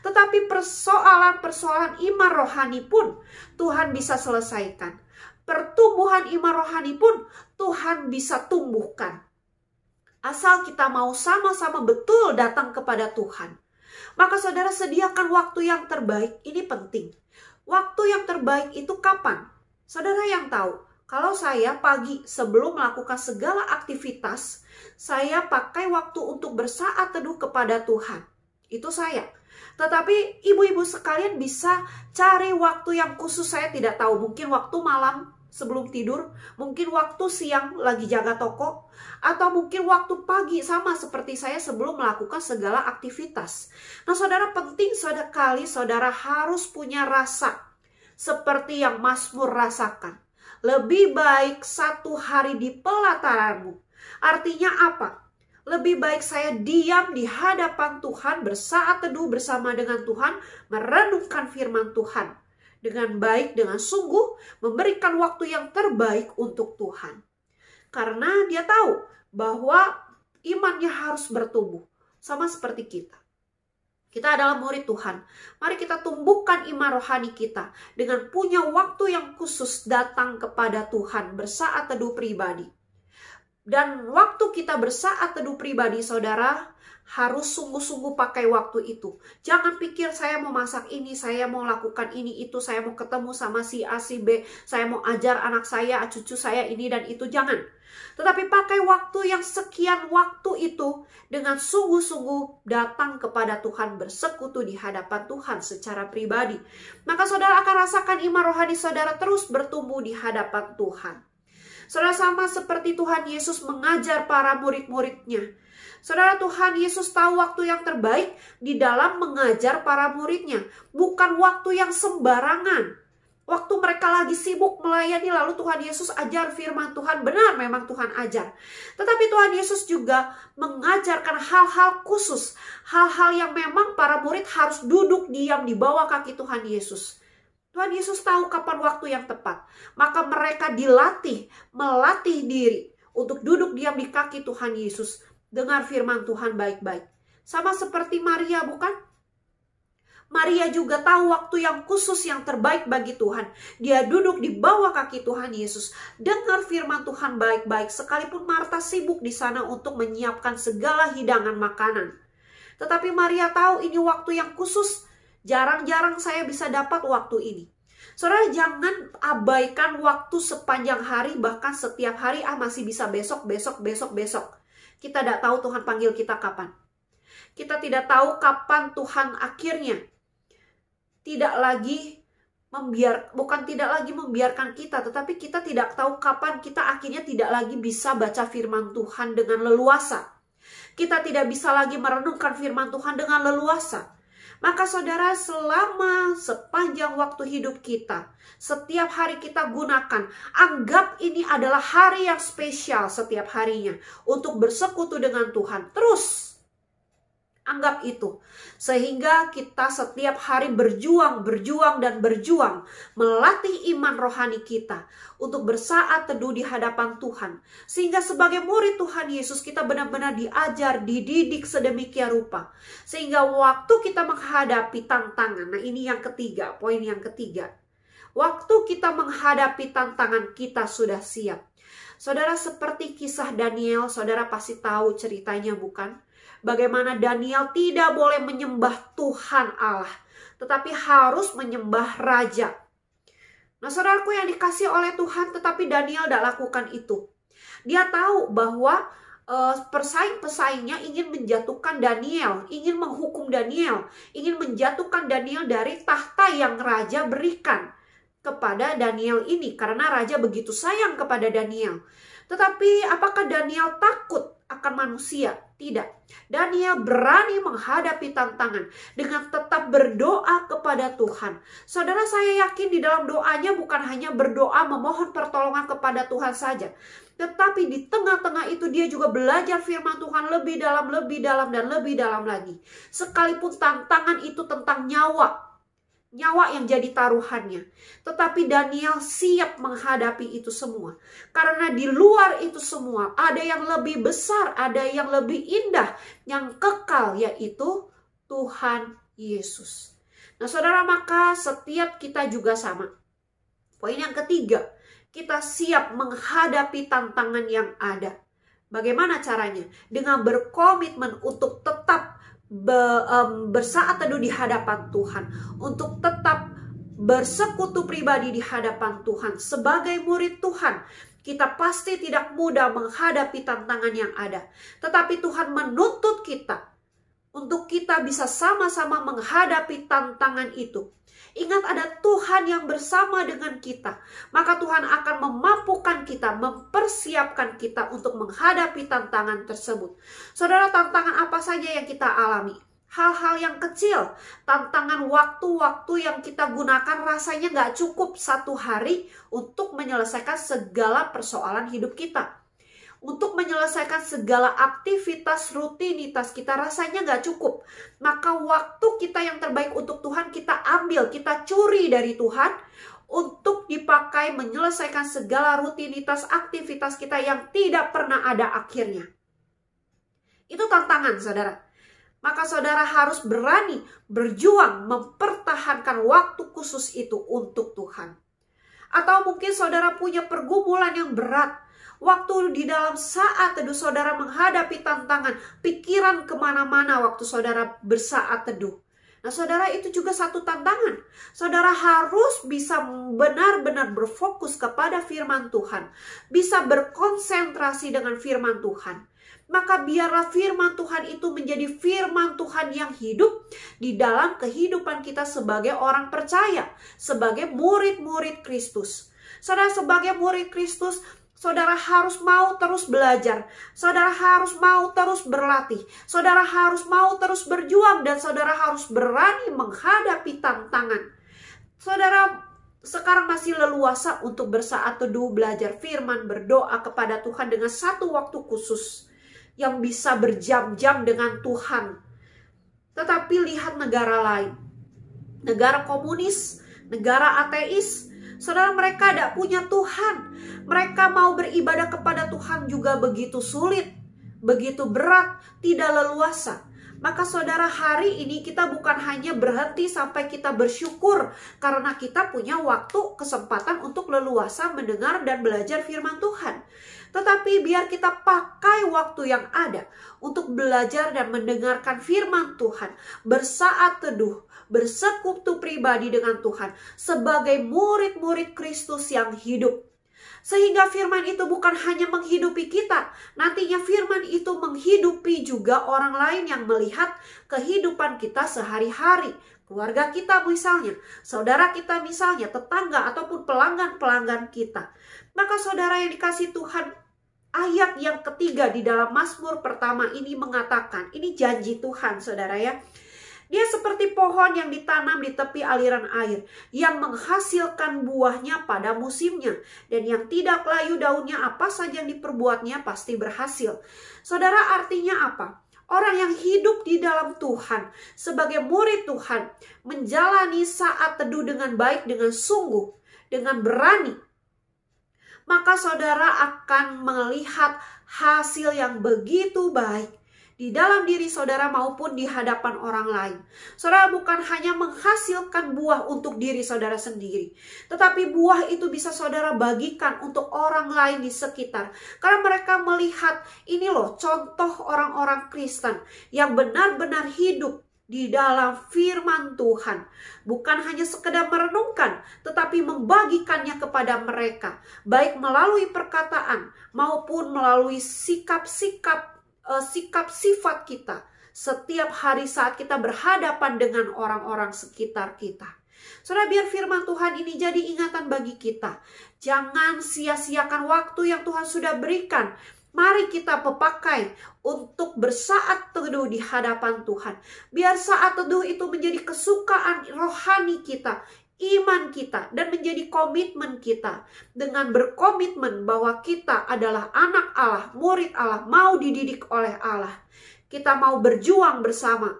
Tetapi persoalan-persoalan iman rohani pun Tuhan bisa selesaikan. Pertumbuhan iman rohani pun Tuhan bisa tumbuhkan. Asal kita mau sama-sama betul datang kepada Tuhan. Maka saudara, sediakan waktu yang terbaik, ini penting. Waktu yang terbaik itu kapan? Saudara yang tahu. Kalau saya pagi sebelum melakukan segala aktivitas, saya pakai waktu untuk bersaat teduh kepada Tuhan. Itu saya. Tetapi ibu-ibu sekalian bisa cari waktu yang khusus, saya tidak tahu. Mungkin waktu malam sebelum tidur, mungkin waktu siang lagi jaga toko, atau mungkin waktu pagi sama seperti saya sebelum melakukan segala aktivitas. Nah saudara, penting sekali saudara harus punya rasa seperti yang Mazmur rasakan. Lebih baik 1 hari di pelataranmu. Artinya apa? Lebih baik saya diam di hadapan Tuhan, bersaat teduh bersama dengan Tuhan, merenungkan firman Tuhan. Dengan baik, dengan sungguh, memberikan waktu yang terbaik untuk Tuhan. Karena dia tahu bahwa imannya harus bertumbuh. Sama seperti kita. Kita adalah murid Tuhan. Mari kita tumbuhkan iman rohani kita dengan punya waktu yang khusus datang kepada Tuhan, bersaat teduh pribadi. Dan waktu kita bersaat teduh pribadi, saudara, harus sungguh-sungguh pakai waktu itu. Jangan pikir saya mau masak ini, saya mau lakukan ini, itu, saya mau ketemu sama si A, si B, saya mau ajar anak saya, cucu saya ini dan itu, jangan. Tetapi pakai waktu yang sekian waktu itu dengan sungguh-sungguh datang kepada Tuhan, bersekutu di hadapan Tuhan secara pribadi. Maka saudara akan rasakan iman rohani saudara terus bertumbuh di hadapan Tuhan. Saudara, sama seperti Tuhan Yesus mengajar para murid-muridnya. Saudara, Tuhan Yesus tahu waktu yang terbaik di dalam mengajar para muridnya. Bukan waktu yang sembarangan. Waktu mereka lagi sibuk melayani, lalu Tuhan Yesus ajar firman Tuhan. Benar, memang Tuhan ajar. Tetapi Tuhan Yesus juga mengajarkan hal-hal khusus. Hal-hal yang memang para murid harus duduk diam di bawah kaki Tuhan Yesus. Tuhan Yesus tahu kapan waktu yang tepat. Maka mereka dilatih, melatih diri untuk duduk diam di kaki Tuhan Yesus. Dengar firman Tuhan baik-baik. Sama seperti Maria, bukan? Maria juga tahu waktu yang khusus yang terbaik bagi Tuhan. Dia duduk di bawah kaki Tuhan Yesus, dengar firman Tuhan baik-baik, sekalipun Marta sibuk di sana untuk menyiapkan segala hidangan makanan. Tetapi Maria tahu ini waktu yang khusus. Jarang-jarang saya bisa dapat waktu ini. Saudara, jangan abaikan waktu sepanjang hari, bahkan setiap hari, masih bisa besok. Kita tidak tahu Tuhan panggil kita kapan. Kita tidak tahu kapan Tuhan akhirnya bukan tidak lagi membiarkan kita, tetapi kita tidak tahu kapan kita akhirnya tidak lagi bisa baca firman Tuhan dengan leluasa. Kita tidak bisa lagi merenungkan firman Tuhan dengan leluasa. Maka saudara, selama sepanjang waktu hidup kita, setiap hari kita gunakan, anggap ini adalah hari yang spesial setiap harinya untuk bersekutu dengan Tuhan. Terus anggap itu, sehingga kita setiap hari berjuang melatih iman rohani kita untuk bersaat teduh di hadapan Tuhan, sehingga sebagai murid Tuhan Yesus kita benar-benar diajar, dididik sedemikian rupa, sehingga waktu kita menghadapi tantangan. Nah, ini yang ketiga, poin yang ketiga. Waktu kita menghadapi tantangan, kita sudah siap. Saudara, seperti kisah Daniel, saudara pasti tahu ceritanya, bukan? Bagaimana Daniel tidak boleh menyembah Tuhan Allah, tetapi harus menyembah raja. Nah, saudaraku yang dikasih oleh Tuhan, tetapi Daniel tidak lakukan itu. Dia tahu bahwa pesaing-pesaingnya ingin menjatuhkan Daniel, ingin menghukum Daniel, ingin menjatuhkan Daniel dari tahta yang raja berikan kepada Daniel ini, karena raja begitu sayang kepada Daniel. Tetapi apakah Daniel takut akan manusia? Tidak. Daniel berani menghadapi tantangan dengan tetap berdoa kepada Tuhan. Saudara, saya yakin di dalam doanya bukan hanya berdoa memohon pertolongan kepada Tuhan saja, tetapi di tengah-tengah itu dia juga belajar firman Tuhan lebih dalam lagi. Sekalipun tantangan itu tentang nyawa yang jadi taruhannya. Tetapi Daniel siap menghadapi itu semua. Karena di luar itu semua ada yang lebih besar, ada yang lebih indah, yang kekal, yaitu Tuhan Yesus. Nah saudara, maka setiap kita juga sama. Poin yang ketiga, kita siap menghadapi tantangan yang ada. Bagaimana caranya? Dengan berkomitmen untuk tetap bersaat teduh di hadapan Tuhan, untuk tetap bersekutu pribadi di hadapan Tuhan. Sebagai murid Tuhan, kita pasti tidak mudah menghadapi tantangan yang ada, tetapi Tuhan menuntut kita untuk kita bisa sama-sama menghadapi tantangan itu. Ingat, ada Tuhan yang bersama dengan kita, maka Tuhan akan memampukan kita, mempersiapkan kita untuk menghadapi tantangan tersebut. Saudara, tantangan apa saja yang kita alami? Hal-hal yang kecil, tantangan waktu-waktu yang kita gunakan rasanya nggak cukup satu hari untuk menyelesaikan segala persoalan hidup kita. Untuk menyelesaikan segala aktivitas rutinitas kita rasanya nggak cukup. Maka waktu kita yang terbaik untuk Tuhan kita ambil, kita curi dari Tuhan untuk dipakai menyelesaikan segala rutinitas aktivitas kita yang tidak pernah ada akhirnya. Itu tantangan, saudara. Maka saudara harus berani berjuang mempertahankan waktu khusus itu untuk Tuhan. Atau mungkin saudara punya pergumulan yang berat. Waktu di dalam saat teduh saudara menghadapi tantangan, pikiran kemana-mana waktu saudara bersaat teduh. Nah saudara, itu juga satu tantangan. Saudara harus bisa benar-benar berfokus kepada firman Tuhan. Bisa berkonsentrasi dengan firman Tuhan. Maka biarlah firman Tuhan itu menjadi firman Tuhan yang hidup di dalam kehidupan kita sebagai orang percaya. Sebagai murid-murid Kristus. Saudara, sebagai murid Kristus, saudara harus mau terus belajar. Saudara harus mau terus berlatih. Saudara harus mau terus berjuang. Dan saudara harus berani menghadapi tantangan. Saudara sekarang masih leluasa untuk bersaat teduh, belajar firman, berdoa kepada Tuhan dengan satu waktu khusus yang bisa berjam-jam dengan Tuhan. Tetapi lihat negara lain. Negara komunis, negara ateis. Saudara, mereka tidak punya Tuhan. Mereka mau beribadah kepada Tuhan juga begitu sulit, begitu berat, tidak leluasa. Maka saudara, hari ini kita bukan hanya berhenti sampai kita bersyukur karena kita punya waktu, kesempatan untuk leluasa mendengar dan belajar firman Tuhan. Tetapi biar kita pakai waktu yang ada untuk belajar dan mendengarkan firman Tuhan, bersaat teduh, bersekutu pribadi dengan Tuhan sebagai murid-murid Kristus yang hidup. Sehingga firman itu bukan hanya menghidupi kita, nantinya firman itu menghidupi juga orang lain yang melihat kehidupan kita sehari-hari. Keluarga kita misalnya, saudara kita misalnya, tetangga ataupun pelanggan-pelanggan kita. Maka saudara yang dikasih Tuhan, ayat yang ketiga di dalam Mazmur pertama ini mengatakan, ini janji Tuhan saudara ya. Dia seperti pohon yang ditanam di tepi aliran air, yang menghasilkan buahnya pada musimnya, dan yang tidak layu daunnya, apa saja yang diperbuatnya pasti berhasil. Saudara, artinya apa? Orang yang hidup di dalam Tuhan, sebagai murid Tuhan, menjalani saat teduh dengan baik, dengan sungguh, dengan berani, maka saudara akan melihat hasil yang begitu baik di dalam diri saudara maupun di hadapan orang lain. Saudara, bukan hanya menghasilkan buah untuk diri saudara sendiri, tetapi buah itu bisa saudara bagikan untuk orang lain di sekitar. Karena mereka melihat, ini loh contoh orang-orang Kristen yang benar-benar hidup di dalam firman Tuhan. Bukan hanya sekedar merenungkan, tetapi membagikannya kepada mereka, baik melalui perkataan maupun melalui sikap-sifat kita setiap hari saat kita berhadapan dengan orang-orang sekitar kita. Saudara, biar firman Tuhan ini jadi ingatan bagi kita. Jangan sia-siakan waktu yang Tuhan sudah berikan. Mari kita pakai untuk bersaat teduh di hadapan Tuhan. Biar saat teduh itu menjadi kesukaan rohani kita, iman kita, dan menjadi komitmen kita. Dengan berkomitmen bahwa kita adalah anak Allah, murid Allah, mau dididik oleh Allah. Kita mau berjuang bersama,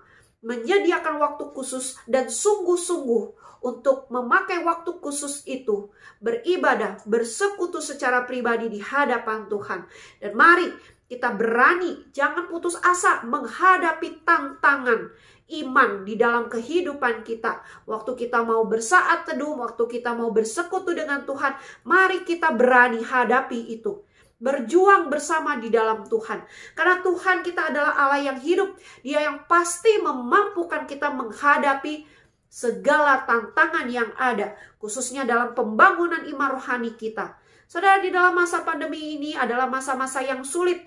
menyediakan waktu khusus dan sungguh-sungguh untuk memakai waktu khusus itu, beribadah, bersekutu secara pribadi di hadapan Tuhan. Dan mari kita berani, jangan putus asa menghadapi tantangan iman di dalam kehidupan kita. Waktu kita mau bersaat teduh, waktu kita mau bersekutu dengan Tuhan, mari kita berani hadapi itu. Berjuang bersama di dalam Tuhan. Karena Tuhan kita adalah Allah yang hidup. Dia yang pasti memampukan kita menghadapi segala tantangan yang ada, khususnya dalam pembangunan iman rohani kita. Saudara, di dalam masa pandemi ini adalah masa-masa yang sulit.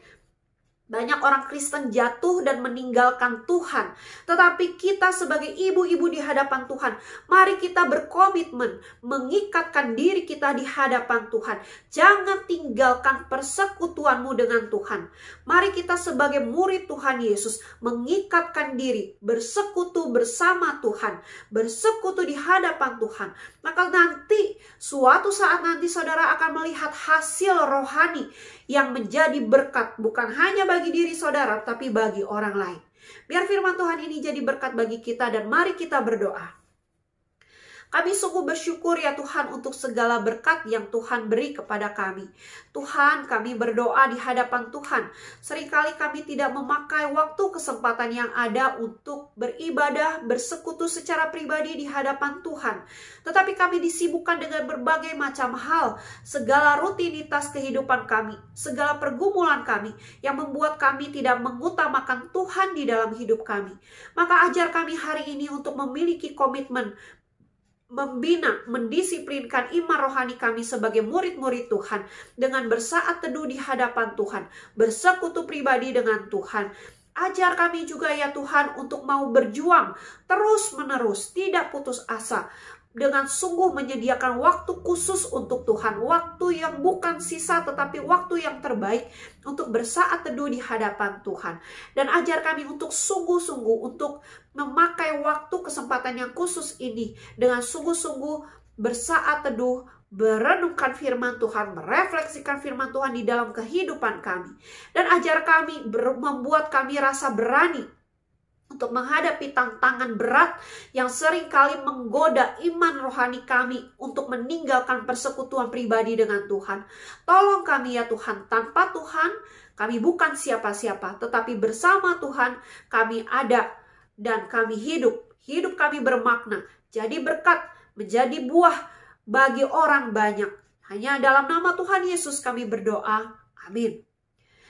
Banyak orang Kristen jatuh dan meninggalkan Tuhan. Tetapi kita sebagai ibu-ibu di hadapan Tuhan, mari kita berkomitmen mengikatkan diri kita di hadapan Tuhan. Jangan tinggalkan persekutuanmu dengan Tuhan. Mari kita sebagai murid Tuhan Yesus mengikatkan diri, bersekutu bersama Tuhan, bersekutu di hadapan Tuhan. Maka nanti, suatu saat nanti saudara akan melihat hasil rohani yang menjadi berkat bukan hanya bagi diri saudara, tapi bagi orang lain. Biar firman Tuhan ini jadi berkat bagi kita, dan mari kita berdoa. Kami sungguh bersyukur ya Tuhan untuk segala berkat yang Tuhan beri kepada kami. Tuhan, kami berdoa di hadapan Tuhan. Seringkali kami tidak memakai waktu kesempatan yang ada untuk beribadah, bersekutu secara pribadi di hadapan Tuhan. Tetapi kami disibukkan dengan berbagai macam hal, segala rutinitas kehidupan kami, segala pergumulan kami yang membuat kami tidak mengutamakan Tuhan di dalam hidup kami. Maka ajar kami hari ini untuk memiliki komitmen, membina, mendisiplinkan iman rohani kami sebagai murid-murid Tuhan dengan bersaat teduh di hadapan Tuhan, bersekutu pribadi dengan Tuhan. Ajar kami juga ya Tuhan untuk mau berjuang terus-menerus, tidak putus asa, dengan sungguh menyediakan waktu khusus untuk Tuhan, waktu yang bukan sisa tetapi waktu yang terbaik untuk bersaat teduh di hadapan Tuhan. Dan ajar kami untuk sungguh-sungguh untuk memakai waktu kesempatan yang khusus ini dengan sungguh-sungguh bersaat teduh, merenungkan firman Tuhan, merefleksikan firman Tuhan di dalam kehidupan kami. Dan ajar kami, membuat kami rasa berani untuk menghadapi tantangan berat yang seringkali menggoda iman rohani kami untuk meninggalkan persekutuan pribadi dengan Tuhan. Tolong kami ya Tuhan, tanpa Tuhan Kami bukan siapa-siapa, tetapi bersama Tuhan kami ada dan kami hidup. Hidup kami bermakna, jadi berkat, menjadi buah bagi orang banyak. Hanya dalam nama Tuhan Yesus kami berdoa. Amin.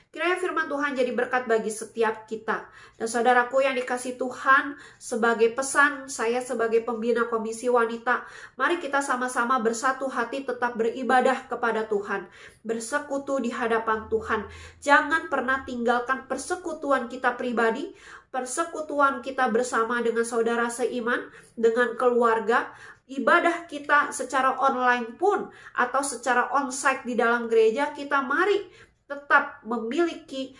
Kiranya firman Tuhan jadi berkat bagi setiap kita. Dan saudaraku yang dikasih Tuhan, sebagai pesan saya sebagai pembina komisi wanita, mari kita sama-sama bersatu hati tetap beribadah kepada Tuhan. Bersekutu di hadapan Tuhan. Jangan pernah tinggalkan persekutuan kita pribadi, persekutuan kita bersama dengan saudara seiman, dengan keluarga, ibadah kita secara online pun atau secara onsite di dalam gereja, kita mari tetap memiliki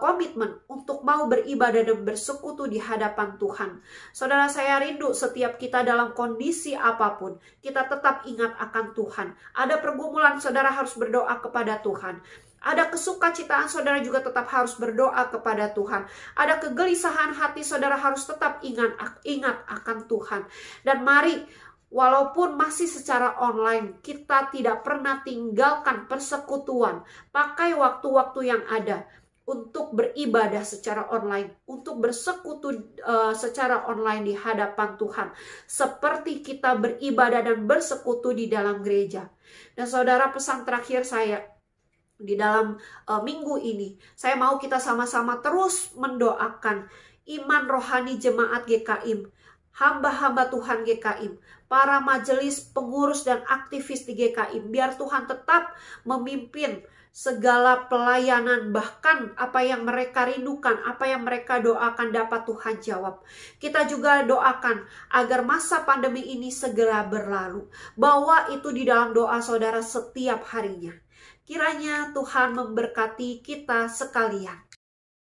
komitmen untuk mau beribadah dan bersekutu di hadapan Tuhan. Saudara, saya rindu setiap kita dalam kondisi apapun, kita tetap ingat akan Tuhan. Ada pergumulan, saudara harus berdoa kepada Tuhan. Ada kesukacitaan, saudara juga tetap harus berdoa kepada Tuhan. Ada kegelisahan hati, saudara harus tetap ingat akan Tuhan. Dan mari, walaupun masih secara online, kita tidak pernah tinggalkan persekutuan. Pakai waktu-waktu yang ada untuk beribadah secara online, untuk bersekutu secara online di hadapan Tuhan. Seperti kita beribadah dan bersekutu di dalam gereja. Dan saudara, pesan terakhir saya di dalam minggu ini, saya mau kita sama-sama terus mendoakan iman rohani jemaat GKIM, hamba-hamba Tuhan GKIM, para majelis pengurus dan aktivis di GKIM, biar Tuhan tetap memimpin segala pelayanan, bahkan apa yang mereka rindukan, apa yang mereka doakan dapat Tuhan jawab. Kita juga doakan agar masa pandemi ini segera berlalu. Bawa itu di dalam doa saudara setiap harinya. Kiranya Tuhan memberkati kita sekalian.